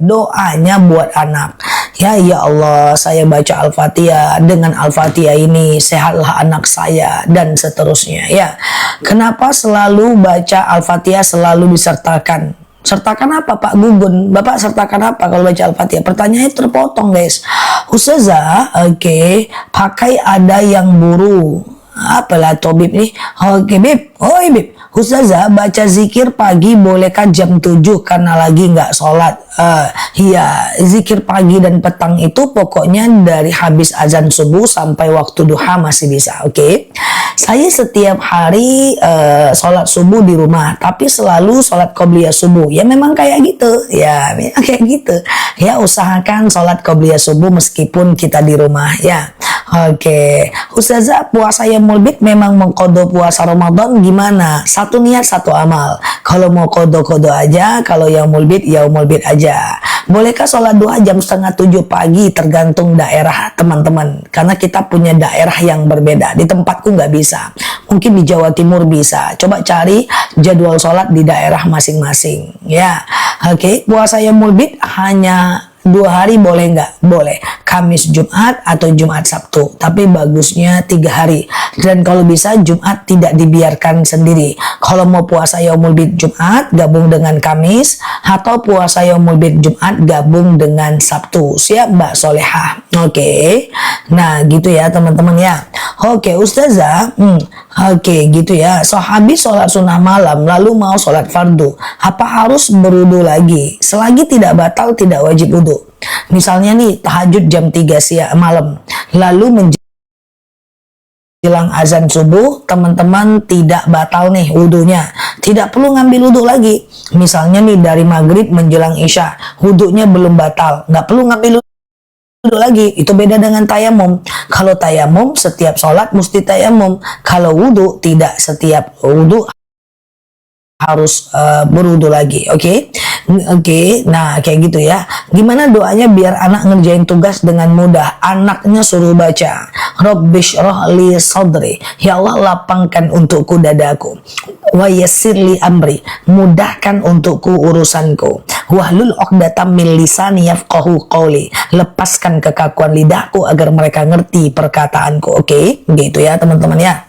doanya buat anak. Ya Allah, saya baca Al-Fatihah, dengan Al-Fatihah ini sehatlah anak saya, dan seterusnya ya. Kenapa selalu baca Al-Fatihah selalu disertakan? Sertakan apa Pak Gugun? Bapak sertakan apa kalau baca Al-Fatihah? Pertanyaannya terpotong guys. Ustazah, pakai ada yang buru. Apalah Tobib nih? Bib. Bib. Ustazah, baca zikir pagi bolehkah jam 7 karena lagi nggak sholat? Iya, zikir pagi dan petang itu pokoknya dari habis azan subuh sampai waktu duha masih bisa. Saya setiap hari sholat subuh di rumah, tapi selalu sholat qobliyah subuh. Ya memang kayak gitu. Ya, kayak gitu. Ya, usahakan sholat qobliyah subuh meskipun kita di rumah ya. Ustazah, puasa Yaumul Bid memang mengkodo puasa Ramadan gimana? Satu niat satu amal. Kalau mau kodo-kodo aja, kalau Yaumul Bid aja. Bolehkah sholat duha jam 6:30 pagi? Tergantung daerah teman-teman. Karena kita punya daerah yang berbeda. Di tempatku nggak bisa. Mungkin di Jawa Timur bisa. Coba cari jadwal sholat di daerah masing-masing. Ya, puasa Yaumul Bid hanya 2 hari boleh nggak? Boleh. Kamis, Jumat, atau Jumat, Sabtu. Tapi bagusnya 3 hari. Dan kalau bisa Jumat tidak dibiarkan sendiri. Kalau mau puasa Yaumul Bid Jumat, gabung dengan Kamis. Atau puasa Yaumul Bid Jumat, gabung dengan Sabtu. Siap Mbak Solehah? Nah gitu ya teman-teman ya. Ustazah. Gitu ya. Habis sholat sunnah malam, lalu mau sholat fardu. Apa harus berwudu lagi? Selagi tidak batal, tidak wajib wudu. Misalnya nih tahajud jam 3 siang malam, lalu menjelang azan subuh, teman-teman tidak batal nih wudunya, tidak perlu ngambil wudu lagi. Misalnya nih dari maghrib menjelang isya, wudunya belum batal, nggak perlu ngambil wudu lagi. Itu beda dengan tayamum. Kalau tayamum setiap sholat mesti tayamum, kalau wudu tidak setiap wudu harus berwudu lagi. Nah kayak gitu ya. Gimana doanya biar anak ngerjain tugas dengan mudah? Anaknya suruh baca Rabbishrah li sadri, ya Allah lapangkan untukku dadaku, wa yassirli amri, mudahkan untukku urusanku, wahlul 'uqdatam min lisani yafqahu qawli, lepaskan kekakuan lidahku agar mereka ngerti perkataanku. Gitu ya teman-teman ya.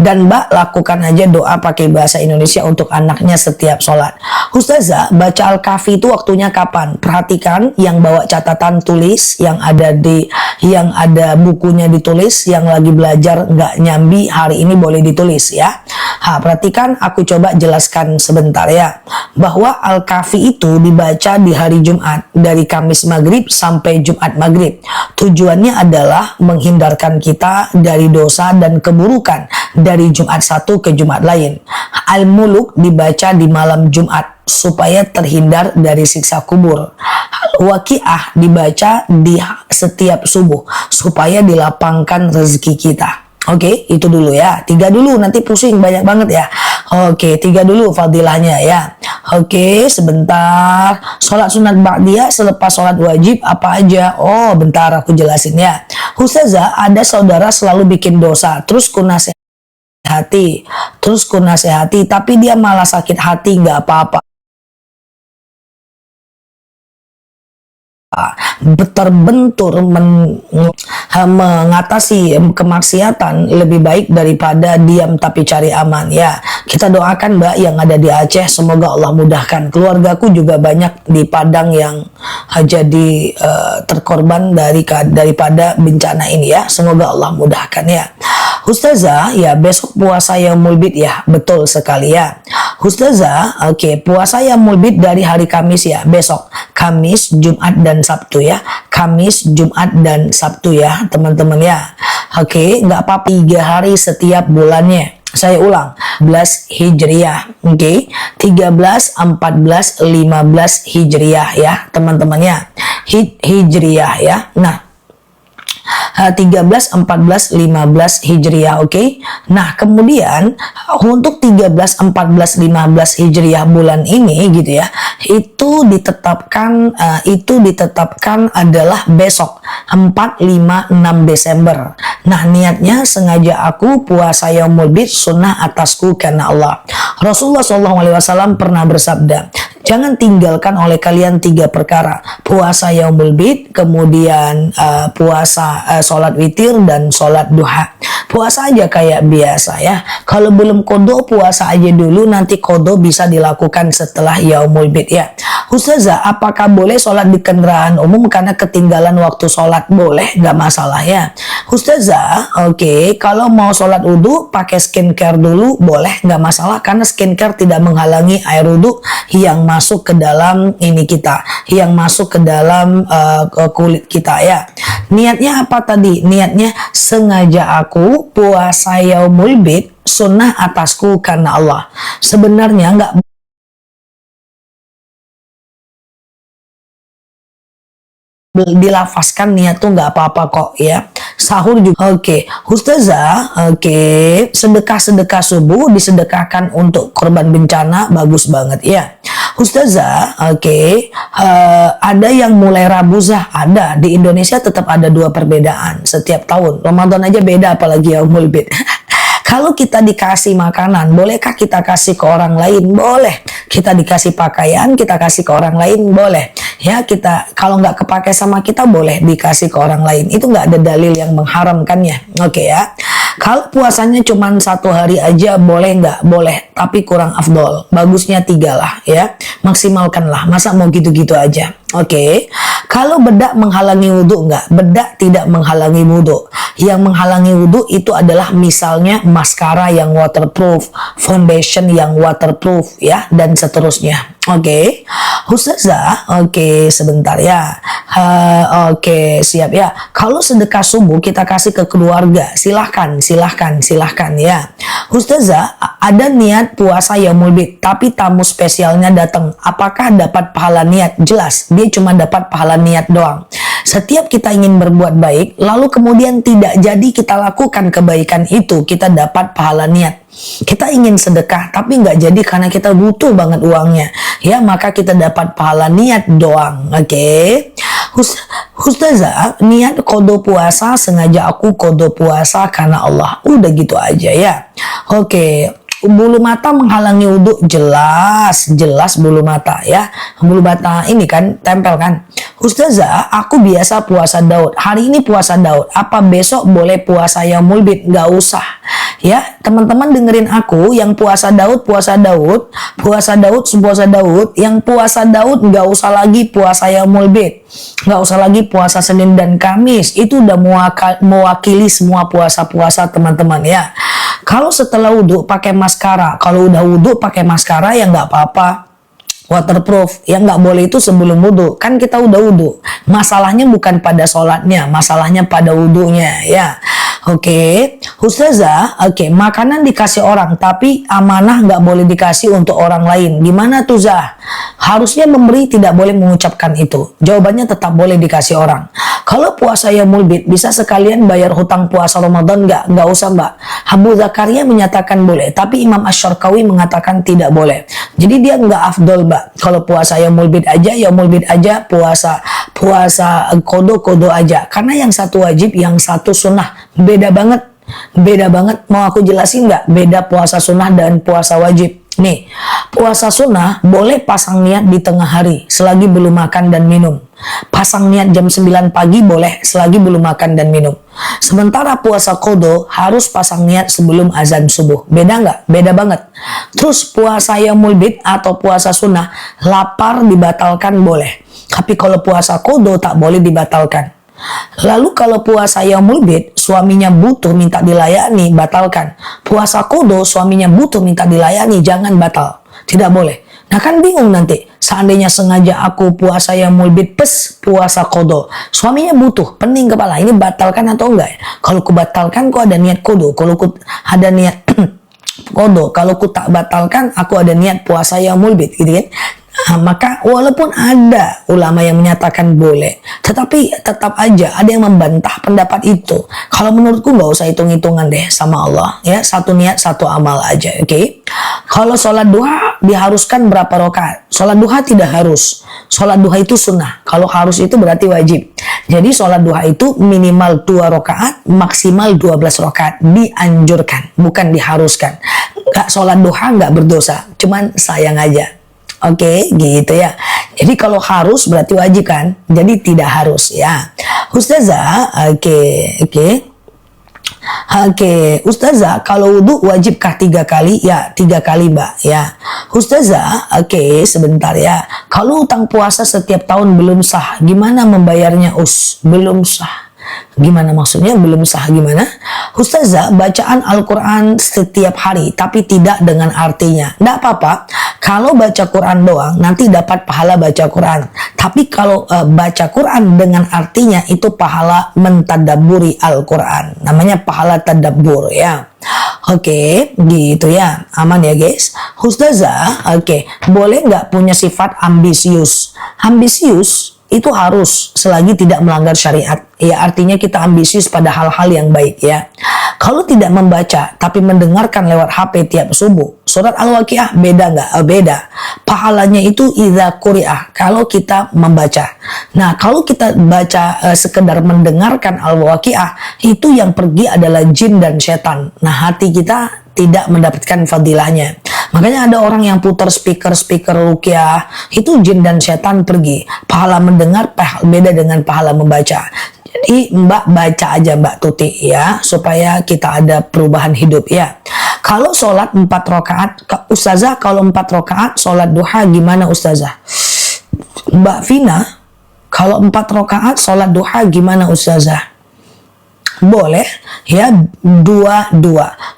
Dan Mbak lakukan aja doa pakai bahasa Indonesia untuk anaknya setiap sholat. Ustazah, baca Al-Kahfi itu waktunya kapan? Perhatikan yang bawa catatan tulis, yang ada bukunya ditulis, yang lagi belajar nggak nyambi hari ini boleh ditulis ya. Perhatikan, aku coba jelaskan sebentar ya. Bahwa Al-Kahfi itu dibaca di hari Jumat dari Kamis maghrib sampai Jumat maghrib. Tujuannya adalah menghindarkan kita dari dosa dan keburukan dari Jumat satu ke Jumat lain. Al-Muluk dibaca di malam Jumat supaya terhindar dari siksa kubur. Al-Waqiah dibaca di setiap subuh supaya dilapangkan rezeki kita. Itu dulu ya. 3 dulu, nanti pusing banyak banget ya. 3 dulu fadilahnya ya. Sebentar. Sholat sunat ba'diyah selepas sholat wajib apa aja? Bentar aku jelasin ya. Ustazah, ada saudara selalu bikin dosa, terus ku nasihati, tapi dia malah sakit hati, nggak apa-apa. Terbentur mengatasi kemaksiatan lebih baik daripada diam tapi cari aman ya. Kita doakan Mbak yang ada di Aceh, semoga Allah mudahkan. Keluargaku juga banyak di Padang yang jadi terkorban daripada bencana ini ya. Semoga Allah mudahkan ya. Ustazah, ya besok puasa Yaumul Bid ya, betul sekali ya. Ustazah, puasa Yaumul Bid dari hari Kamis ya, besok. Kamis, Jumat, dan Sabtu ya. Kamis, Jumat, dan Sabtu ya, teman-teman ya. Nggak apa-apa 3 hari setiap bulannya. Saya ulang, 11 Hijriah, 13, 14, 15 Hijriah ya, teman-teman ya. Hijriah ya. Nah, 13, 14, 15 Hijriah, Nah, kemudian untuk 13, 14, 15 Hijriah bulan ini gitu ya, itu ditetapkan adalah besok 4, 5, 6 Desember. Nah, niatnya sengaja aku puasa Yaumul Bid sunnah atasku karena Allah. Rasulullah SAW pernah bersabda, Jangan tinggalkan oleh kalian 3 perkara. Puasa yaumul bid, kemudian sholat witir, dan sholat duha. Puasa aja kayak biasa ya. Kalau belum kodo, puasa aja dulu, nanti kodo bisa dilakukan setelah yaumul bid ya. Ustazah, apakah boleh sholat di kendaraan umum karena ketinggalan waktu sholat? Boleh, nggak masalah ya. Ustazah, oke, kalau mau sholat wudhu pakai skincare dulu, boleh, nggak masalah, karena skincare tidak menghalangi air wudhu yang masuk ke dalam yang masuk ke dalam kulit kita ya. Niatnya apa tadi? Niatnya sengaja aku puasa yaumul bid sunnah atasku karena Allah. Sebenarnya nggak dilafazkan niat tuh nggak apa-apa kok ya. Sahur juga oke. Ustazah, oke, sedekah subuh disedekahkan untuk korban bencana, bagus banget ya. Ustazah, oke, ada yang mulai Rabuzah, ada di Indonesia, tetap ada 2 perbedaan setiap tahun. Ramadan aja beda, apalagi yaumul bid. Kalau kita dikasih makanan, bolehkah kita kasih ke orang lain? Boleh. Kita dikasih pakaian, kita kasih ke orang lain, boleh. Ya, kita kalau nggak kepake sama kita, boleh dikasih ke orang lain. Itu nggak ada dalil yang mengharamkannya. Oke ya. Kalau puasanya cuma 1 hari aja, boleh nggak? Boleh, tapi kurang afdol. Bagusnya 3 lah ya. Maksimalkanlah. Masa mau gitu-gitu aja? Oke. Kalau bedak menghalangi wudhu nggak? Bedak tidak menghalangi wudhu. Yang menghalangi wudhu itu adalah misalnya maskara yang waterproof, foundation yang waterproof ya, dan seterusnya. Oke. Ustazah, oke, sebentar ya. Oke, siap ya. Kalau sedekah subuh kita kasih ke keluarga, silahkan ya. Ustazah, ada niat puasa yaumul bid, tapi tamu spesialnya datang. Apakah dapat pahala niat? Jelas, dia cuma dapat pahala niat doang. Setiap kita ingin berbuat baik, lalu kemudian tidak jadi kita lakukan kebaikan itu, kita dapat pahala niat. Kita ingin sedekah, tapi nggak jadi karena kita butuh banget uangnya. Ya, maka kita dapat pahala niat doang. Oke. Ustazah, niat kodo puasa, sengaja aku kodo puasa karena Allah. Udah gitu aja ya. Oke. Bulu mata menghalangi wudhu, jelas bulu mata ya. Bulu mata ini kan tempel kan. Ustazah, aku biasa puasa Daud. Hari ini puasa Daud. Apa besok boleh puasa yaumul bid? Gak usah. Ya, teman-teman dengerin aku, yang puasa Daud, yang puasa Daud gak usah lagi puasa yaumul bid. Gak usah lagi puasa Senin dan Kamis. Itu udah mewakili semua puasa-puasa teman-teman ya. Kalau setelah wudhu pakai maskara, kalau udah wudhu pakai maskara ya nggak apa-apa. Waterproof, yang nggak boleh itu sebelum wudhu. Kan kita udah wudhu. Masalahnya bukan pada sholatnya, masalahnya pada wudhunya ya. Oke. Ustazah, oke, makanan dikasih orang, tapi amanah nggak boleh dikasih untuk orang lain. Gimana tuh Zah? Harusnya memberi, tidak boleh mengucapkan itu. Jawabannya tetap boleh dikasih orang. Kalau puasa yaumul bid, bisa sekalian bayar hutang puasa Ramadan nggak? Nggak usah Mbak. Abu Zakaria menyatakan boleh, tapi Imam Asy-Syarqawi mengatakan tidak boleh. Jadi dia nggak afdol Mbak. Kalau puasa yaumul bid aja, puasa kodo aja. Karena yang satu wajib, yang satu sunnah. Beda banget. Mau aku jelasin nggak? Beda puasa sunnah dan puasa wajib. Nih, puasa sunnah boleh pasang niat di tengah hari selagi belum makan dan minum. Pasang niat jam 9 pagi boleh selagi belum makan dan minum. Sementara puasa kodo harus pasang niat sebelum azan subuh. Beda nggak? Beda banget. Terus puasa yaumul bid atau puasa sunnah, lapar dibatalkan boleh. Tapi kalau puasa kodo tak boleh dibatalkan. Lalu kalau puasa yaumul bid, suaminya butuh minta dilayani, batalkan. Puasa kodo, suaminya butuh minta dilayani, jangan batal. Tidak boleh. Nah kan bingung nanti. Seandainya sengaja aku puasa yaumul bid puasa kodo, suaminya butuh, pening kepala, ini batalkan atau enggak? Kalau ku batalkan, ku ada niat kodo. Kalau ku ada niat kodo, kalau ku tak batalkan, aku ada niat puasa yaumul bid, gitu kan? Maka walaupun ada ulama yang menyatakan boleh, tetapi tetap aja ada yang membantah pendapat itu. Kalau menurutku nggak usah hitung-hitungan deh sama Allah ya, satu niat satu amal aja. Oke. Kalau sholat duha diharuskan berapa rakaat? Sholat duha tidak harus. Sholat duha itu sunnah. Kalau harus itu berarti wajib. Jadi sholat duha itu minimal 2 rakaat, maksimal 12 rakaat. Dianjurkan, bukan diharuskan. Nggak sholat duha nggak berdosa, cuman sayang aja. Oke, gitu ya. Jadi kalau harus berarti wajib kan? Jadi tidak harus ya. Ustazah, Oke, Ustazah, kalau wudhu wajibkah 3 kali? Ya, 3 kali Mbak ya. Ustazah, sebentar ya. Kalau utang puasa setiap tahun belum sah, gimana membayarnya Belum sah. Gimana maksudnya belum sah gimana? Ustazah, bacaan Al-Quran setiap hari tapi tidak dengan artinya. Nggak apa-apa. Kalau baca Quran doang nanti dapat pahala baca Quran. Tapi kalau baca Quran dengan artinya itu pahala mentadabburi Al-Quran. Namanya pahala tadabbur ya. Oke, gitu ya. Aman ya guys. Ustazah, boleh nggak punya sifat ambisius? Ambisius itu harus selagi tidak melanggar syariat. Ya, artinya kita ambisius pada hal-hal yang baik ya. Kalau tidak membaca tapi mendengarkan lewat HP tiap subuh, surat Al-Waqiah beda nggak? Beda. Pahalanya itu idza quri'ah, kalau kita membaca. Nah, kalau kita baca sekedar mendengarkan Al-Waqiah, itu yang pergi adalah jin dan setan. Nah, hati kita tidak mendapatkan fadilahnya. Makanya ada orang yang putar speaker ruqyah, itu jin dan setan pergi. Pahala mendengar beda dengan pahala membaca. Jadi Mbak baca aja Mbak Tuti ya, supaya kita ada perubahan hidup ya. Kalau sholat 4 rakaat, Ustazah kalau 4 rakaat sholat duha gimana Ustazah? Mbak Vina, kalau 4 rakaat sholat duha gimana Ustazah? Boleh ya, 2-2.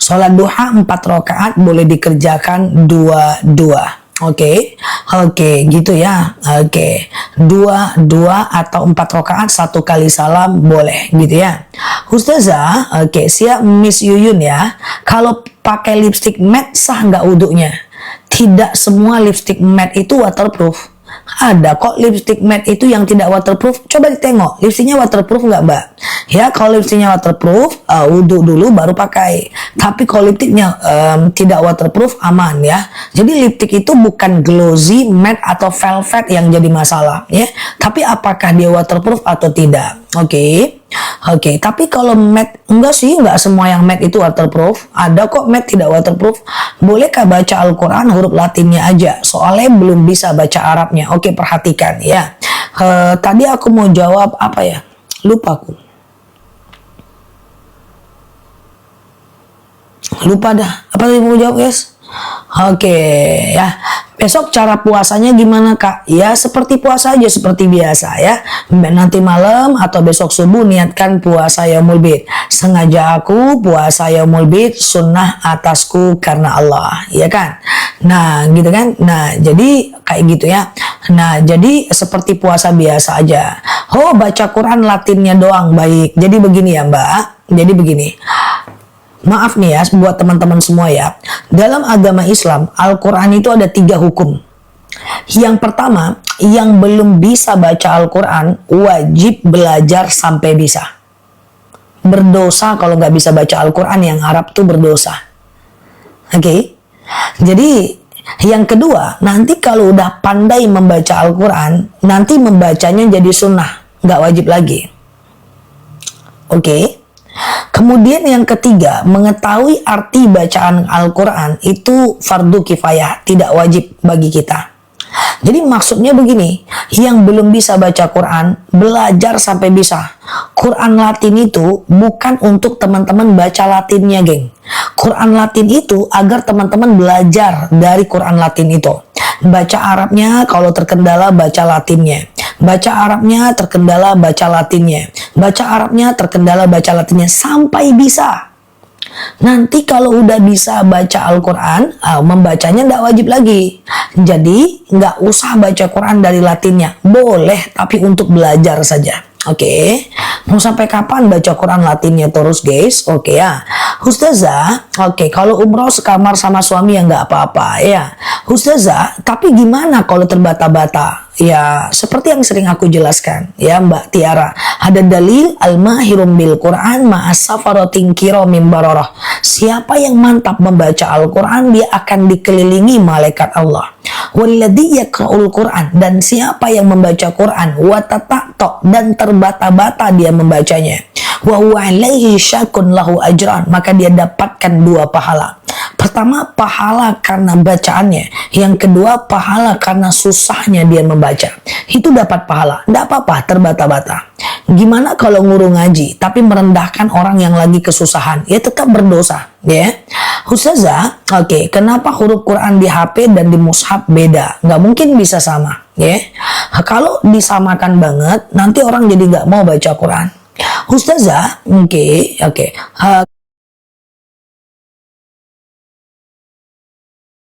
Sholat duha 4 rakaat boleh dikerjakan 2-2. Oke, gitu ya. 2-2 atau 4 rakaat 1 kali salam boleh gitu ya. Ustazah, siap Miss Yuyun ya. Kalau pakai lipstick matte sah nggak wudhunya? Tidak semua lipstick matte itu waterproof. Ada kok lipstick matte itu yang tidak waterproof. Coba ditengok, lipstiknya waterproof nggak Mbak? Ya, kalau lipstiknya waterproof, wudhu dulu baru pakai. Tapi kalau lipstiknya tidak waterproof, aman ya. Jadi lipstik itu bukan glossy, matte atau velvet yang jadi masalah ya. Tapi apakah dia waterproof atau tidak? Tapi kalau matte, enggak sih, enggak semua yang matte itu waterproof. Ada kok matte tidak waterproof. Bolehkah baca Al-Quran huruf Latinnya aja? Soalnya belum bisa baca Arabnya. Perhatikan ya. Tadi aku mau jawab apa ya? Lupa aku. Lupa dah. Apa tadi mau jawab guys? Ya. Besok cara puasanya gimana Kak? Ya seperti puasa aja, seperti biasa ya. Nanti malam atau besok subuh niatkan puasa yaumul bid. Sengaja aku puasa yaumul bid, sunnah atasku karena Allah, ya kan? Nah gitu kan. Nah jadi kayak gitu ya. Nah jadi seperti puasa biasa aja. Baca Quran Latinnya doang, baik. Jadi begini ya Mbak. Jadi begini. Maaf nih ya buat teman-teman semua ya. Dalam agama Islam, Al-Quran itu ada 3 hukum. Yang pertama, yang belum bisa baca Al-Quran wajib belajar sampai bisa. Berdosa kalau nggak bisa baca Al-Quran, yang Arab tuh berdosa. Jadi yang kedua, nanti kalau udah pandai membaca Al-Quran, nanti membacanya jadi sunnah, nggak wajib lagi. Kemudian yang ketiga, mengetahui arti bacaan Al-Quran itu fardu kifayah, tidak wajib bagi kita. Jadi maksudnya begini, yang belum bisa baca Quran, belajar sampai bisa. Quran Latin itu bukan untuk teman-teman baca Latinnya, geng. Quran Latin itu agar teman-teman belajar dari Quran Latin itu. Baca Arabnya kalau terkendala baca Latinnya. Baca Arabnya terkendala baca Latinnya. Baca Arabnya terkendala baca Latinnya sampai bisa. Nanti kalau udah bisa baca Al-Quran, membacanya nggak wajib lagi. Jadi nggak usah baca Quran dari Latinnya. Boleh, tapi untuk belajar saja. Mau sampai kapan baca Quran Latinnya terus guys? Ya. Ustazah, kalau umroh sekamar sama suami ya nggak apa-apa ya. Ustazah, tapi gimana kalau terbata-bata? Ya, seperti yang sering aku jelaskan ya Mbak Tiara. Ada dalil al-mahirum bil Quran ma'as-safaratin kiramin bararah. Siapa yang mantap membaca Al-Quran, dia akan dikelilingi malaikat Allah. Walladzi yaqra'ul Qur'an, dan siapa yang membaca Quran, wa tata'ta, dan terbata-bata dia membacanya, wa huwa alaihi syakun lahu ajran, maka dia dapatkan 2 pahala. Pertama, pahala karena bacaannya. Yang kedua, pahala karena susahnya dia membaca. Itu dapat pahala. Tidak apa-apa terbata-bata. Gimana kalau ngurung ngaji tapi merendahkan orang yang lagi kesusahan? Ya tetap berdosa, ya. Ustazah, oke, kenapa huruf Quran di HP dan di mushaf beda? Nggak mungkin bisa sama, ya. Kalau disamakan banget, nanti orang jadi nggak mau baca Quran. Ustazah, oke.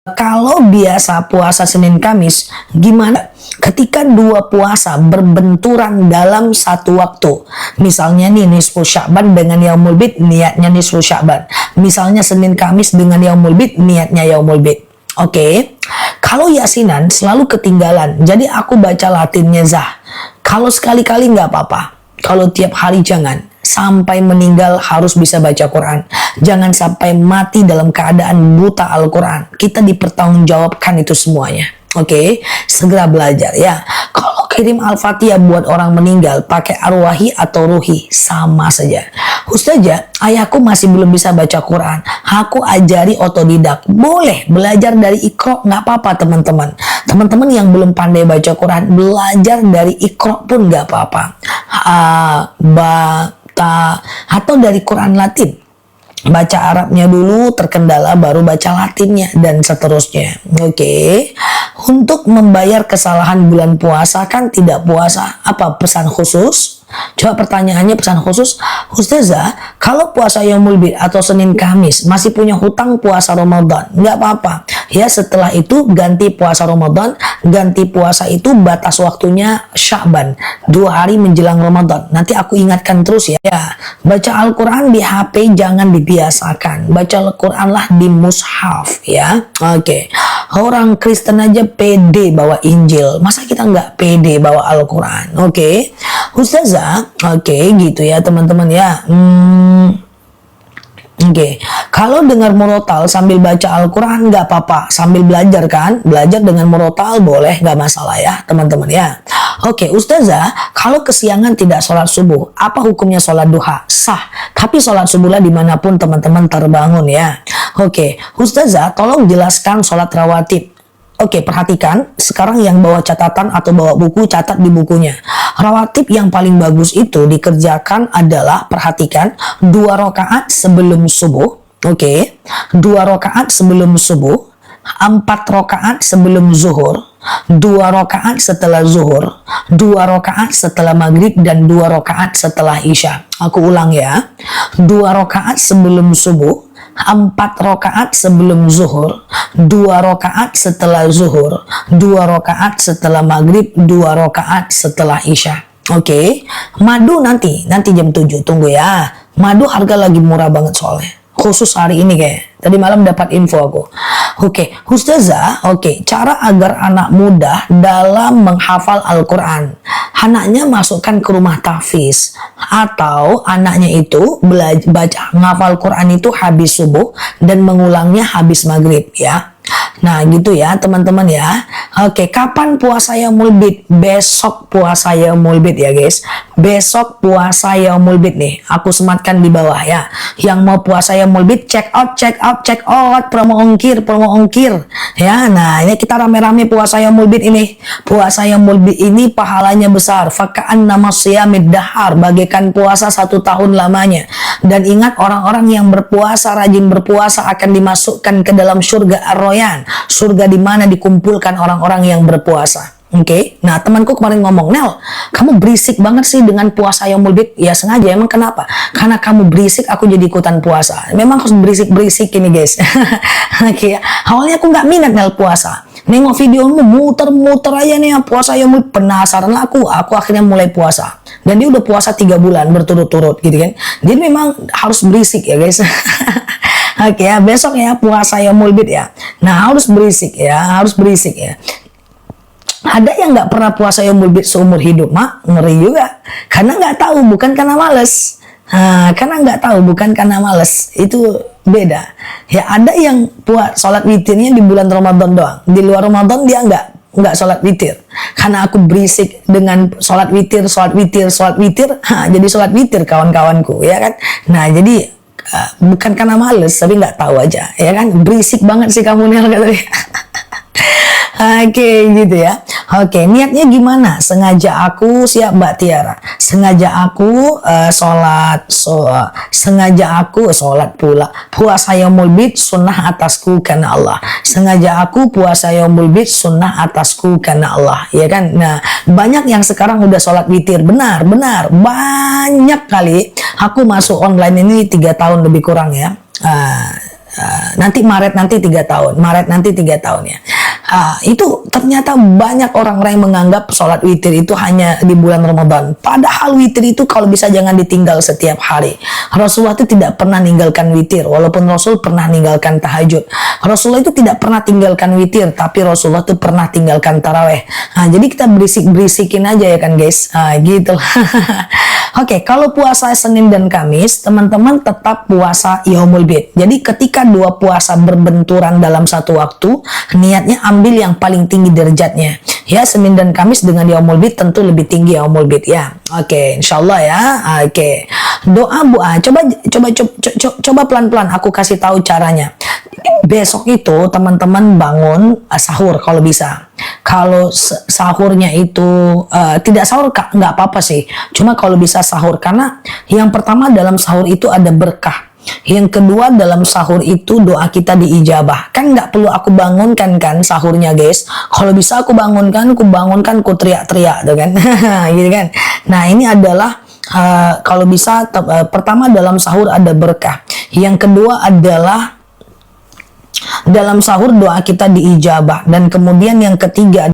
Kalau biasa puasa Senin Kamis, gimana ketika 2 puasa berbenturan dalam satu waktu? Misalnya nih nisfu Sya'ban dengan Yaumul Bid, niatnya nisfu Sya'ban. Misalnya Senin Kamis dengan Yaumul Bid, niatnya Yaumul Bid. Oke. Kalau yasinan selalu ketinggalan, jadi aku baca latinnya Zah. Kalau sekali-kali nggak apa-apa. Kalau tiap hari jangan. Sampai meninggal harus bisa baca Quran. Jangan sampai mati dalam keadaan buta Al-Quran. Kita dipertanggungjawabkan itu semuanya. Oke, segera belajar ya. Kalau kirim Al-Fatihah buat orang meninggal pakai arwahi atau ruhi, sama saja. Ustazah, ayahku masih belum bisa baca Quran. Aku ajari otodidak. Boleh belajar dari Iqra, nggak apa-apa teman-teman. Teman-teman yang belum pandai baca Quran, belajar dari Iqra pun nggak apa-apa. Atau dari Quran Latin. Baca Arabnya dulu, terkendala baru baca Latinnya, dan seterusnya. Oke. Untuk membayar kesalahan bulan puasa kan tidak puasa, apa pesan khusus? Coba pertanyaannya pesan khusus. Ustazah, kalau puasa Yaumul Bid atau Senin Kamis masih punya hutang puasa Ramadan, nggak apa-apa. Ya setelah itu ganti puasa Ramadan, ganti puasa itu batas waktunya Sya'ban, 2 hari menjelang Ramadan. Nanti aku ingatkan terus ya. Baca Al-Quran di HP jangan dibiasakan. Baca Al-Quran lah di mushaf ya. Oke. Orang Kristen aja pede bawa Injil. Masa kita nggak pede bawa Al-Quran? Oke. Ustazah, oke gitu ya teman-teman ya. Oke, kalau dengar murotal sambil baca Al-Quran nggak apa-apa, sambil belajar kan, belajar dengan murotal boleh, nggak masalah ya teman-teman ya. Oke, Ustazah, kalau kesiangan tidak sholat subuh, apa hukumnya sholat duha? Sah, tapi sholat subuhlah dimanapun teman-teman terbangun ya. Oke, Ustazah, tolong jelaskan sholat rawatib. Oke, perhatikan, sekarang yang bawa catatan atau bawa buku, catat di bukunya. Rawatib yang paling bagus itu dikerjakan adalah, perhatikan, 2 rakaat sebelum subuh. Oke, 2 rakaat sebelum subuh, 4 rakaat sebelum zuhur, 2 rakaat setelah zuhur, 2 rakaat setelah maghrib, dan 2 rakaat setelah isya. Aku ulang ya, 2 rakaat sebelum subuh, 4 rakaat sebelum zuhur, 2 rakaat setelah zuhur, 2 rakaat setelah maghrib, 2 rakaat setelah isya. Oke, madu nanti jam 7, tunggu ya. Madu harga lagi murah banget soalnya. Khusus hari ini kayak. Tadi malam dapat info aku. Oke, Ustazah, cara agar anak mudah dalam menghafal Al-Quran. Anaknya masukkan ke rumah tahfiz. Atau anaknya itu baca ngafal Quran itu habis subuh dan mengulangnya habis maghrib ya. Nah gitu ya teman-teman ya. Oke, kapan puasa Yaumul Bid? Besok puasa Yaumul Bid ya guys. Besok puasa Yaumul Bid nih. Aku sematkan di bawah ya. Yang mau puasa Yaumul Bid check out promo ongkir ya. Nah ini kita rame-rame puasa Yaumul Bid ini. Puasa Yaumul Bid ini pahalanya besar. Faka'an nama siyamid dahar, bagaikan puasa 1 tahun lamanya. Dan ingat, orang-orang yang berpuasa, rajin berpuasa akan dimasukkan ke dalam surga Ar-Royan, surga di mana dikumpulkan orang-orang yang berpuasa. Oke, nah temanku kemarin ngomong, Nel, kamu berisik banget sih dengan puasa Yaumul Bid. Ya sengaja, emang kenapa? Karena kamu berisik, aku jadi ikutan puasa. Memang harus berisik-berisik ini guys. Oke, awalnya aku nggak minat Nel puasa. Nengok videomu muter-muter aja nih puasa Yaumul Bid. Penasaran lah aku akhirnya mulai puasa. Dan dia udah puasa 3 bulan berturut-turut gitu kan. Jadi memang harus berisik ya guys. Oke ya, besok ya puasa Yaumul Bid ya. Nah harus berisik ya, Ada yang nggak pernah puasa Yaumul Bid seumur hidup, mak, ngeri juga. Karena nggak tahu, bukan karena males. Karena nggak tahu, bukan karena males, itu beda. Ya ada yang buat sholat witirnya di bulan Ramadan doang, di luar Ramadan dia nggak sholat witir, karena aku berisik dengan sholat witir, jadi sholat witir kawan-kawanku, ya kan. Nah jadi bukan karena males, tapi nggak tahu aja, ya kan. Berisik banget sih kamu Nel, katanya. Oke, gitu ya. Oke, niatnya gimana? Sengaja aku, siap Mbak Tiara. Sengaja aku sengaja aku sholat pula. Puasa yaumul bid sunnah atasku karena Allah. Sengaja aku puasa yaumul bid sunnah atasku karena Allah, ya kan? Nah, banyak yang sekarang udah sholat witir. Benar, banyak kali. Aku masuk online ini 3 tahun lebih kurang ya. Nanti Maret nanti 3 tahun ya. Itu ternyata banyak orang-orang yang menganggap sholat witir itu hanya di bulan Ramadan. Padahal witir itu kalau bisa jangan ditinggal setiap hari. Rasulullah itu tidak pernah ninggalkan witir, walaupun Rasul pernah ninggalkan tahajud. Rasulullah itu tidak pernah tinggalkan witir, tapi Rasulullah itu pernah tinggalkan taraweh. Jadi kita berisik-berisikin aja ya kan guys. Gitu. Oke, kalau puasa Senin dan Kamis, teman-teman tetap puasa yaumul bid. Jadi ketika dua puasa berbenturan dalam satu waktu, niatnya ambil yang paling tinggi derajatnya. Ya, Senin dan Kamis dengan yaumul bid tentu lebih tinggi yaumul bid ya. Oke, insyaallah ya. Oke. Doa coba pelan-pelan aku kasih tahu caranya. Besok itu teman-teman bangun sahur kalau bisa. Kalau sahurnya itu tidak sahur nggak apa-apa sih. Cuma kalau bisa sahur, karena yang pertama dalam sahur itu ada berkah. Yang kedua dalam sahur itu doa kita diijabah. Kan nggak perlu aku bangunkan kan sahurnya guys. Kalau bisa aku bangunkan, ku teriak-teriak tuh kan. Gitu kan. Nah ini adalah kalau bisa pertama dalam sahur ada berkah. Yang kedua adalah dalam sahur doa kita diijabah. Dan kemudian yang ketiga